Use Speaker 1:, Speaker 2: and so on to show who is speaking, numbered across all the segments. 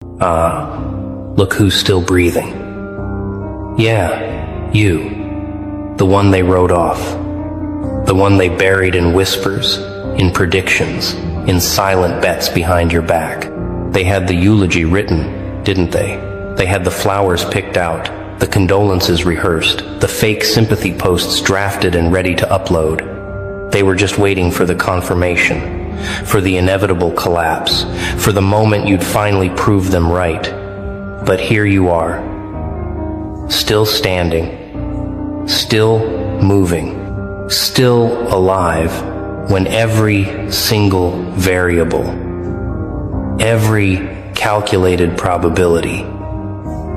Speaker 1: Look who's still breathing. Yeah, you. The one they wrote off. The one they buried in whispers, in predictions, in silent bets behind your back. They had the eulogy written, didn't they? They had the flowers picked out, the condolences rehearsed, the fake sympathy posts drafted and ready to upload. They were just waiting for the confirmation, for the inevitable collapse, for the moment you'd finally prove them right. But here you are, still standing, still moving, still alive, when every single variable, every calculated probability,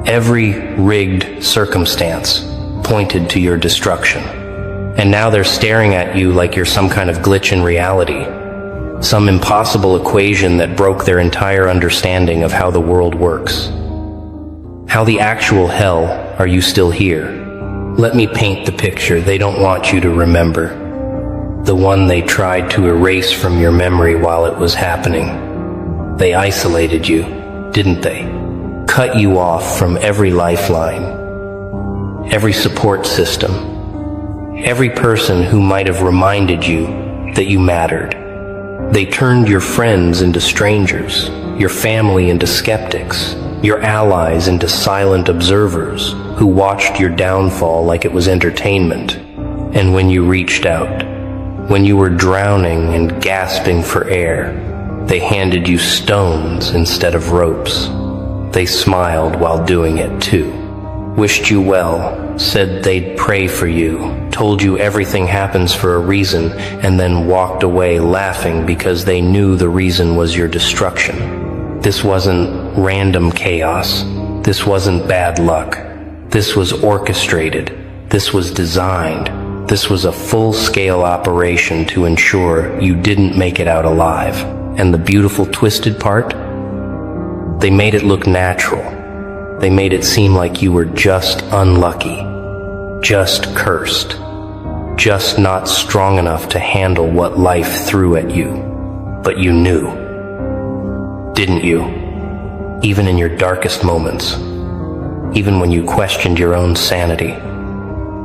Speaker 1: every rigged circumstance pointed to your destruction. And now they're staring at you like you're some kind of glitch in reality, some impossible equation that broke their entire understanding of how the world works. How the actual hell are you still here? Let me paint the picture they don't want you to remember. The one they tried to erase from your memory while it was happening. They isolated you, didn't they? Cut you off from every lifeline, every support system, every person who might have reminded you that you mattered. They turned your friends into strangers, your family into skeptics, your allies into silent observers who watched your downfall like it was entertainment. And when you reached out, when you were drowning and gasping for air, they handed you stones instead of ropes. They smiled while doing it too, wished you well, said they'd pray for you, told you everything happens for a reason, and then walked away laughing because they knew the reason was your destruction. This wasn't random chaos. This wasn't bad luck. This was orchestrated. This was designed. This was a full-scale operation to ensure you didn't make it out alive. And the beautiful twisted part? They made it look natural. They made it seem like you were just unlucky, just cursed, just not strong enough to handle what life threw at you. But you knew, didn't you? Even in your darkest moments, even when you questioned your own sanity,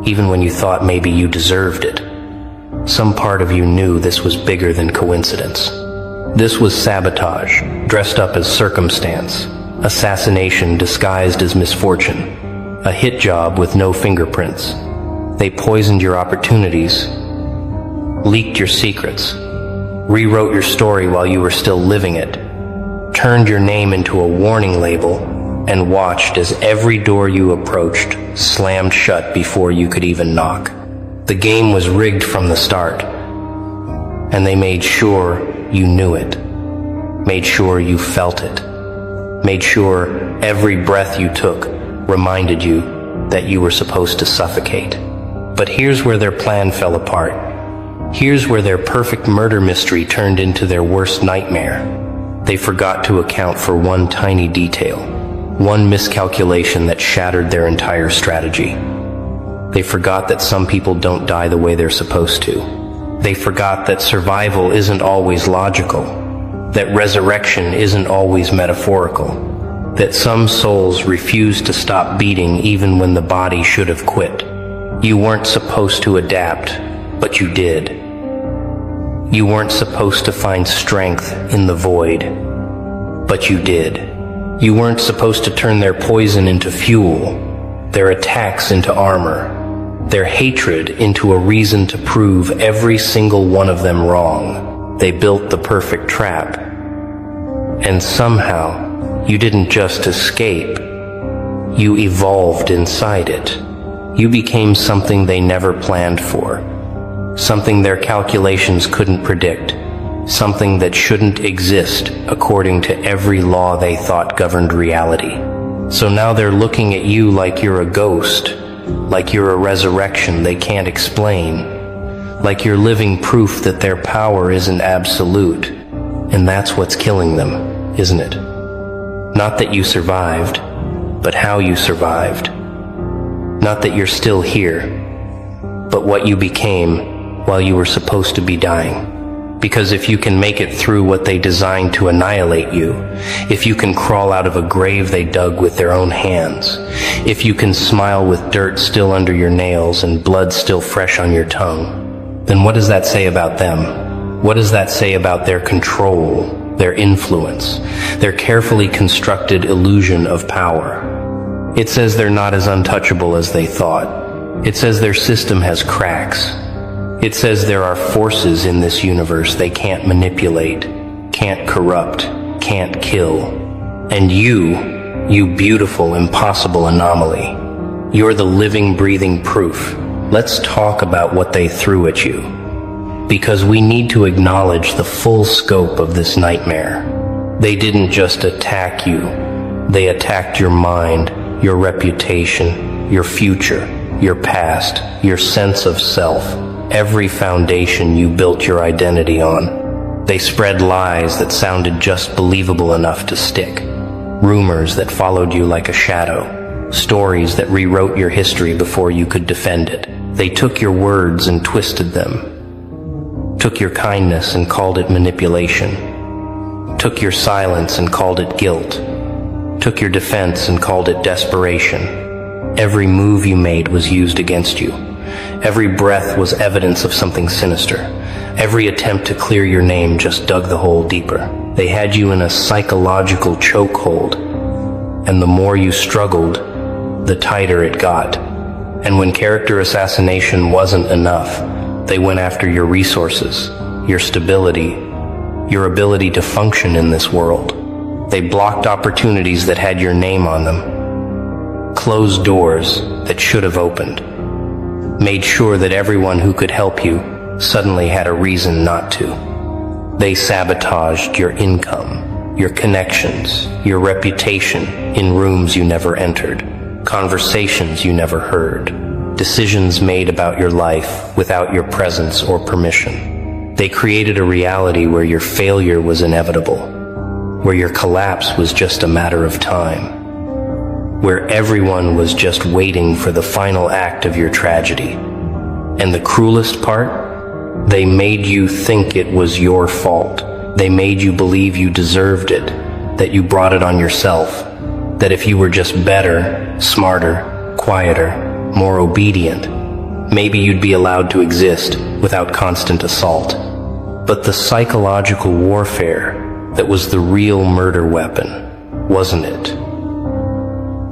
Speaker 1: even when you thought maybe you deserved it, some part of you knew this was bigger than coincidence. This was sabotage, dressed up as circumstance, assassination disguised as misfortune, a hit job with no fingerprints. They poisoned your opportunities, leaked your secrets, rewrote your story while you were still living it, turned your name into a warning label, and watched as every door you approached slammed shut before you could even knock. The game was rigged from the start, and they made sure you knew it, made sure you felt it, made sure every breath you took reminded you that you were supposed to suffocate. But here's where their plan fell apart. Here's where their perfect murder mystery turned into their worst nightmare. They forgot to account for one tiny detail, one miscalculation that shattered their entire strategy. They forgot that some people don't die the way they're supposed to. They forgot that survival isn't always logical, that resurrection isn't always metaphorical, that some souls refuse to stop beating even when the body should have quit. You weren't supposed to adapt, but you did. You weren't supposed to find strength in the void, but you did. You weren't supposed to turn their poison into fuel, their attacks into armor, their hatred into a reason to prove every single one of them wrong. They built the perfect trap. And somehow, you didn't just escape. You evolved inside it. You became something they never planned for. Something their calculations couldn't predict. Something that shouldn't exist according to every law they thought governed reality. So now they're looking at you like you're a ghost, like you're a resurrection they can't explain, like you're living proof that their power isn't absolute. And that's what's killing them, isn't it? Not that you survived, but how you survived. Not that you're still here, but what you became while you were supposed to be dying. Because if you can make it through what they designed to annihilate you, if you can crawl out of a grave they dug with their own hands, if you can smile with dirt still under your nails and blood still fresh on your tongue, then what does that say about them? What does that say about their control, their influence, their carefully constructed illusion of power? It says they're not as untouchable as they thought. It says their system has cracks. It says there are forces in this universe they can't manipulate, can't corrupt, can't kill. And you beautiful, impossible anomaly, you're the living, breathing proof. Let's talk about what they threw at you. Because we need to acknowledge the full scope of this nightmare. They didn't just attack you. They attacked your mind, your reputation, your future, your past, your sense of self. Every foundation you built your identity on. They spread lies that sounded just believable enough to stick. Rumors that followed you like a shadow. Stories that rewrote your history before you could defend it. They took your words and twisted them. Took your kindness and called it manipulation. Took your silence and called it guilt. Took your defense and called it desperation. Every move you made was used against you. Every breath was evidence of something sinister. Every attempt to clear your name just dug the hole deeper. They had you in a psychological chokehold, and the more you struggled, the tighter it got. And when character assassination wasn't enough, they went after your resources, your stability, your ability to function in this world. They blocked opportunities that had your name on them, closed doors that should have opened, made sure that everyone who could help you suddenly had a reason not to. They sabotaged your income, your connections, your reputation in rooms you never entered, conversations you never heard, decisions made about your life without your presence or permission. They created a reality where your failure was inevitable, where your collapse was just a matter of time, where everyone was just waiting for the final act of your tragedy. And the cruelest part? They made you think it was your fault. They made you believe you deserved it, that you brought it on yourself, that if you were just better, smarter, quieter, more obedient, maybe you'd be allowed to exist without constant assault. But the psychological warfare that was the real murder weapon, wasn't it?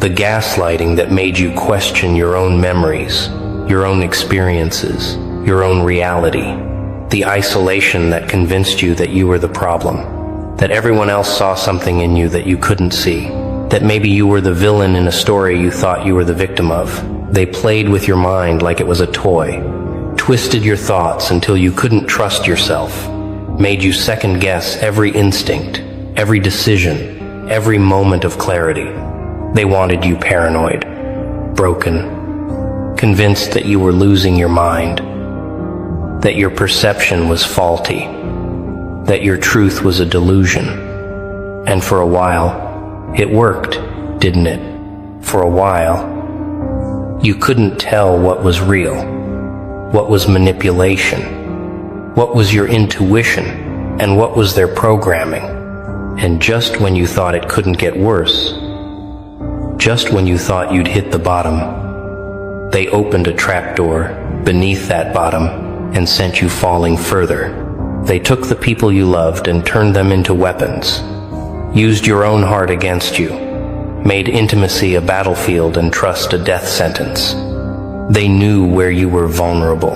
Speaker 1: The gaslighting that made you question your own memories, your own experiences, your own reality. The isolation that convinced you that you were the problem, that everyone else saw something in you that you couldn't see, that maybe you were the villain in a story you thought you were the victim of. They played with your mind like it was a toy, twisted your thoughts until you couldn't trust yourself, made you second-guess every instinct, every decision, every moment of clarity. They wanted you paranoid, broken, convinced that you were losing your mind, that your perception was faulty, that your truth was a delusion. And for a while, it worked, didn't it? For a while, you couldn't tell what was real, what was manipulation, what was your intuition, and what was their programming. And just when you thought it couldn't get worse, just when you thought you'd hit the bottom, they opened a trapdoor beneath that bottom and sent you falling further. They took the people you loved and turned them into weapons, used your own heart against you, made intimacy a battlefield and trust a death sentence. They knew where you were vulnerable,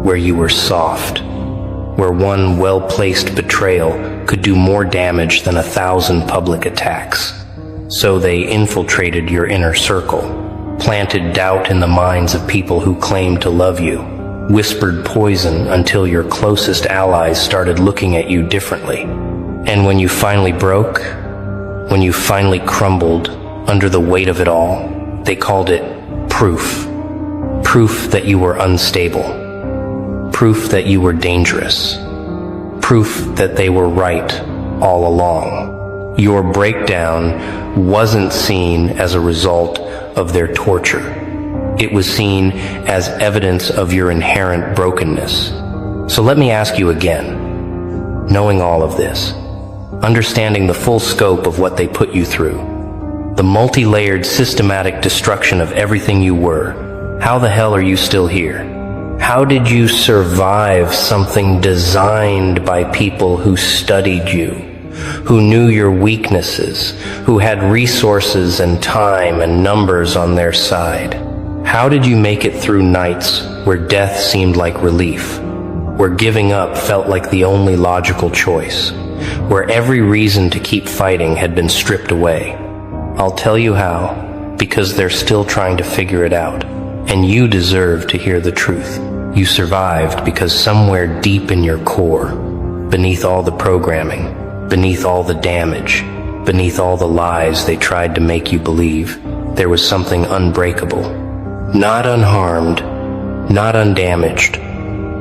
Speaker 1: where you were soft, where one well-placed betrayal could do more damage than 1,000 public attacks. So they infiltrated your inner circle, planted doubt in the minds of people who claimed to love you, whispered poison until your closest allies started looking at you differently. And when you finally broke, when you finally crumbled under the weight of it all, they called it proof. Proof that you were unstable. Proof that you were dangerous. Proof that they were right all along. Your breakdown wasn't seen as a result of their torture. It was seen as evidence of your inherent brokenness. So let me ask you again, Knowing all of this, understanding the full scope of what they put you through, the multi-layered systematic destruction of everything you were, how the hell are you still here? How did you survive something designed by people who studied you, who knew your weaknesses, who had resources and time and numbers on their side? How did you make it through nights where death seemed like relief, where giving up felt like the only logical choice, where every reason to keep fighting had been stripped away? I'll tell you how, because they're still trying to figure it out, and you deserve to hear the truth. You survived because somewhere deep in your core, beneath all the programming, beneath all the damage, beneath all the lies they tried to make you believe, there was something unbreakable. Not unharmed, not undamaged,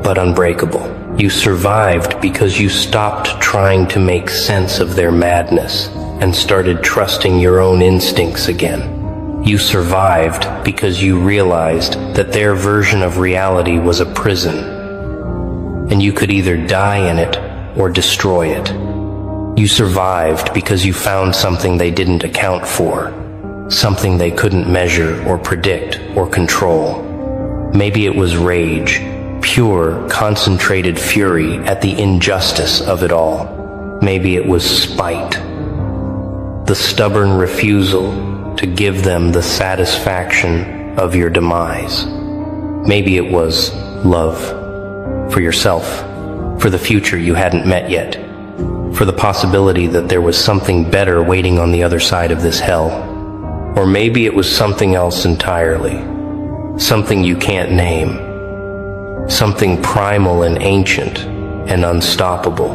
Speaker 1: but unbreakable. You survived because you stopped trying to make sense of their madness and started trusting your own instincts again. You survived because you realized that their version of reality was a prison, and you could either die in it or destroy it. You survived because you found something they didn't account for, something they couldn't measure or predict or control. Maybe it was rage, pure, concentrated fury at the injustice of it all. Maybe it was spite, the stubborn refusal to give them the satisfaction of your demise. Maybe it was love for yourself, for the future you hadn't met yet, for the possibility that there was something better waiting on the other side of this hell. Or maybe it was something else entirely, something you can't name, something primal and ancient and unstoppable.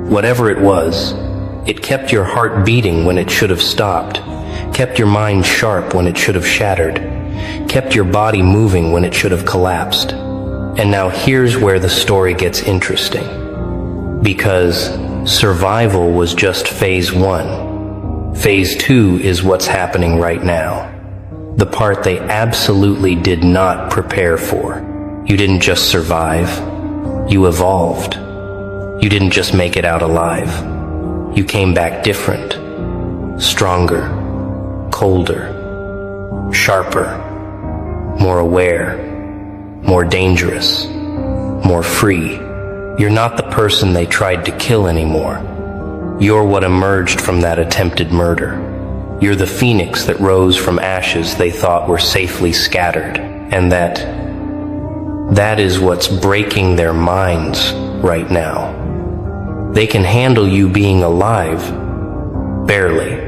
Speaker 1: Whatever it was, it kept your heart beating when it should have stopped, kept your mind sharp when it should have shattered, kept your body moving when it should have collapsed. And now here's where the story gets interesting. Because survival was just phase 1. Phase 2 is what's happening right now. The part they absolutely did not prepare for. You didn't just survive. You evolved. You didn't just make it out alive. You came back different, stronger, colder, sharper, more aware, more dangerous, more free. You're not the person they tried to kill anymore. You're what emerged from that attempted murder. You're the phoenix that rose from ashes they thought were safely scattered, and that is what's breaking their minds right now. They can handle you being alive, barely.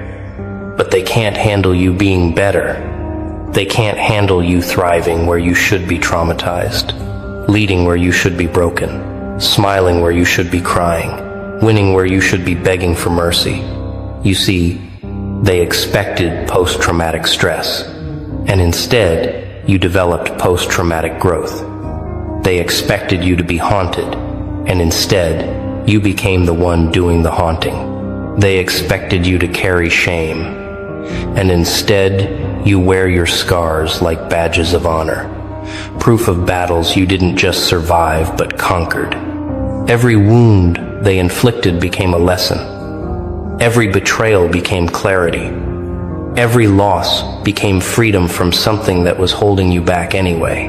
Speaker 1: But they can't handle you being better. They can't handle you thriving where you should be traumatized, leading where you should be broken, smiling where you should be crying, winning where you should be begging for mercy. You see, they expected post-traumatic stress, and instead, you developed post-traumatic growth. They expected you to be haunted, and instead, you became the one doing the haunting. They expected you to carry shame, and instead, you wear your scars like badges of honor, proof of battles you didn't just survive but conquered. Every wound they inflicted became a lesson. Every betrayal became clarity. Every loss became freedom from something that was holding you back anyway.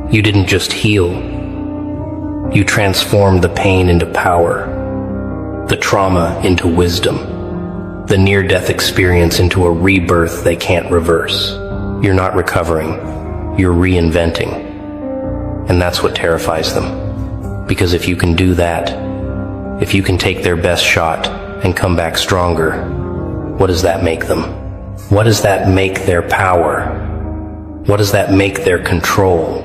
Speaker 1: You didn't just heal. You transformed the pain into power, the trauma into wisdom, the near-death experience into a rebirth they can't reverse. You're not recovering, you're reinventing. And that's what terrifies them. Because if you can do that, if you can take their best shot and come back stronger, what does that make them? What does that make their power? What does that make their control?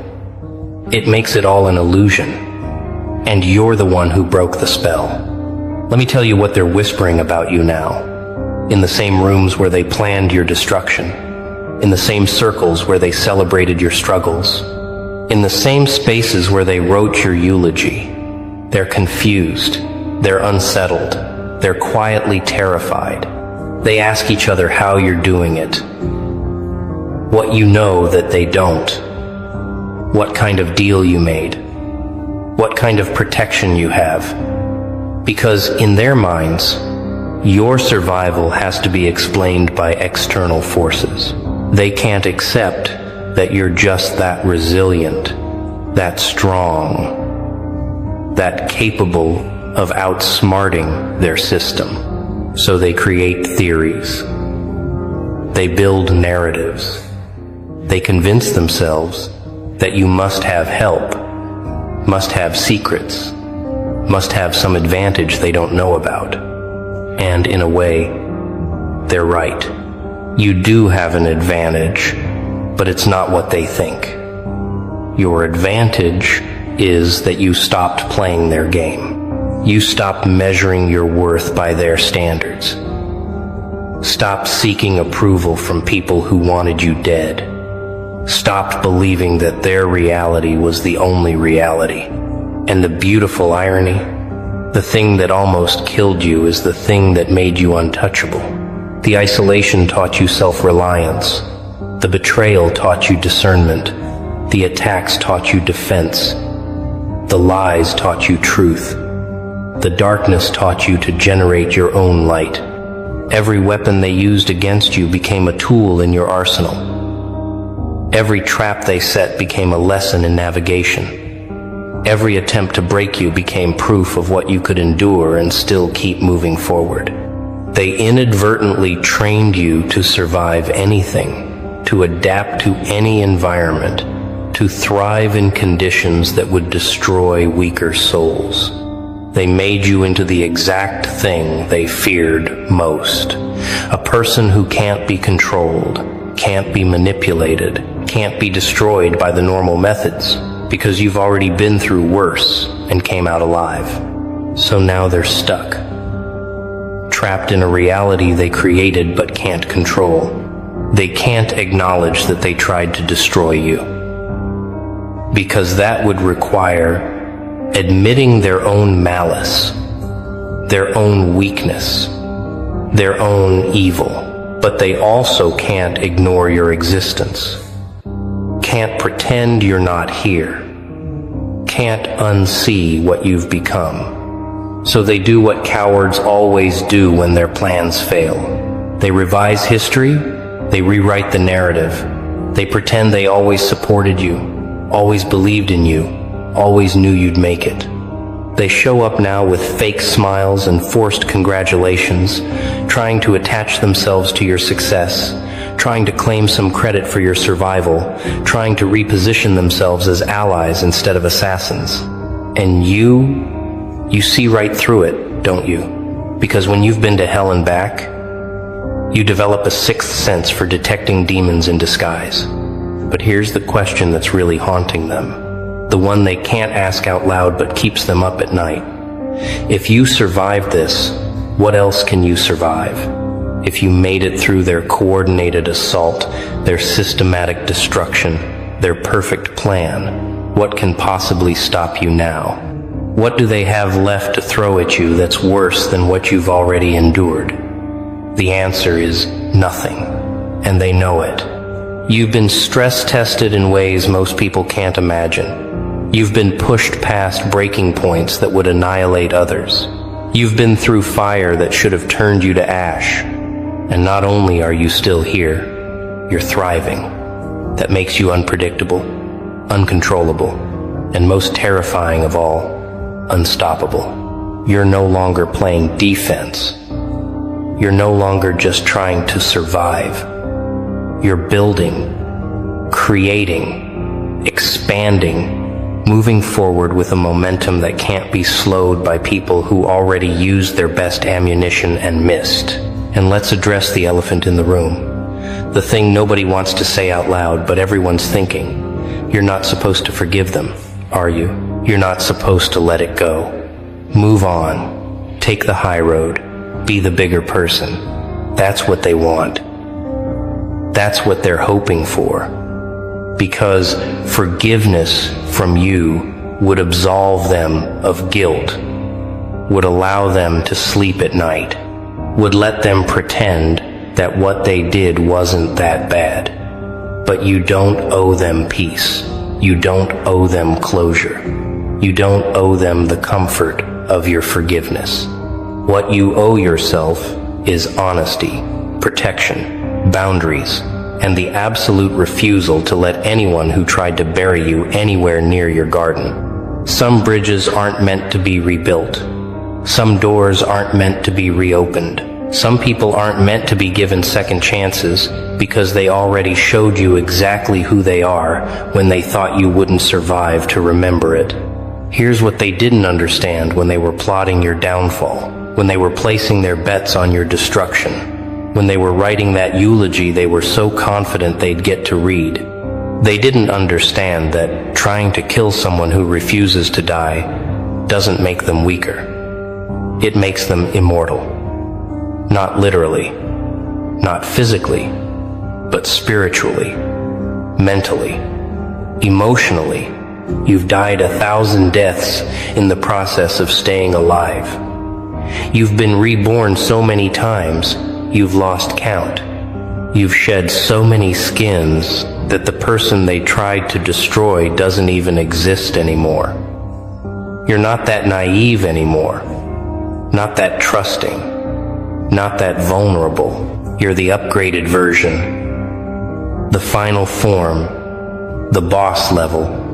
Speaker 1: It makes it all an illusion. And you're the one who broke the spell. Let me tell you what they're whispering about you now. In the same rooms where they planned your destruction. In the same circles where they celebrated your struggles. In the same spaces where they wrote your eulogy. They're confused. They're unsettled. They're quietly terrified. They ask each other how you're doing it. What you know that they don't. What kind of deal you made. What kind of protection you have. Because in their minds, your survival has to be explained by external forces. They can't accept that you're just that resilient, that strong, that capable of outsmarting their system. So they create theories. They build narratives. They convince themselves that you must have help, must have secrets, must have some advantage they don't know about. And in a way, they're right. You do have an advantage, but it's not what they think. Your advantage is that you stopped playing their game. You stopped measuring your worth by their standards. Stopped seeking approval from people who wanted you dead. Stopped believing that their reality was the only reality. And the beautiful irony, the thing that almost killed you is the thing that made you untouchable. The isolation taught you self-reliance. The betrayal taught you discernment. The attacks taught you defense. The lies taught you truth. The darkness taught you to generate your own light. Every weapon they used against you became a tool in your arsenal. Every trap they set became a lesson in navigation. Every attempt to break you became proof of what you could endure and still keep moving forward. They inadvertently trained you to survive anything, to adapt to any environment, to thrive in conditions that would destroy weaker souls. They made you into the exact thing they feared most. A person who can't be controlled, can't be manipulated, can't be destroyed by the normal methods, because you've already been through worse and came out alive. So now they're stuck, trapped in a reality they created but can't control. They can't acknowledge that they tried to destroy you, because that would require admitting their own malice, their own weakness, their own evil. But they also can't ignore your existence. Can't pretend you're not here. Can't unsee what you've become. So they do what cowards always do when their plans fail. They revise history, they rewrite the narrative. They pretend they always supported you, always believed in you, always knew you'd make it. They show up now with fake smiles and forced congratulations, trying to attach themselves to your success, trying to claim some credit for your survival, trying to reposition themselves as allies instead of assassins. And you see right through it, don't you? Because when you've been to hell and back, you develop a sixth sense for detecting demons in disguise. But here's the question that's really haunting them. The one they can't ask out loud but keeps them up at night. If you survive this, what else can you survive? If you made it through their coordinated assault, their systematic destruction, their perfect plan, what can possibly stop you now? What do they have left to throw at you that's worse than what you've already endured? The answer is nothing, and they know it. You've been stress tested in ways most people can't imagine. You've been pushed past breaking points that would annihilate others. You've been through fire that should have turned you to ash. And not only are you still here, you're thriving. That makes you unpredictable, uncontrollable, and most terrifying of all, unstoppable. You're no longer playing defense. You're no longer just trying to survive. You're building, creating, expanding, moving forward with a momentum that can't be slowed by people who already used their best ammunition and missed. And let's address the elephant in the room. The thing nobody wants to say out loud, but everyone's thinking. You're not supposed to forgive them, are you? You're not supposed to let it go. Move on. Take the high road. Be the bigger person. That's what they want. That's what they're hoping for. Because forgiveness from you would absolve them of guilt, would allow them to sleep at night, would let them pretend that what they did wasn't that bad. But you don't owe them peace. You don't owe them closure. You don't owe them the comfort of your forgiveness. What you owe yourself is honesty, protection, boundaries, and the absolute refusal to let anyone who tried to bury you anywhere near your garden. Some bridges aren't meant to be rebuilt. Some doors aren't meant to be reopened. Some people aren't meant to be given second chances because they already showed you exactly who they are when they thought you wouldn't survive to remember it. Here's what they didn't understand when they were plotting your downfall, when they were placing their bets on your destruction, when they were writing that eulogy they were so confident they'd get to read. They didn't understand that trying to kill someone who refuses to die doesn't make them weaker. It makes them immortal. Not literally, not physically, but spiritually, mentally, emotionally. You've died 1,000 deaths in the process of staying alive. You've been reborn so many times, you've lost count. You've shed so many skins that the person they tried to destroy doesn't even exist anymore. You're not that naive anymore, not that trusting, not that vulnerable. You're the upgraded version, the final form, the boss level,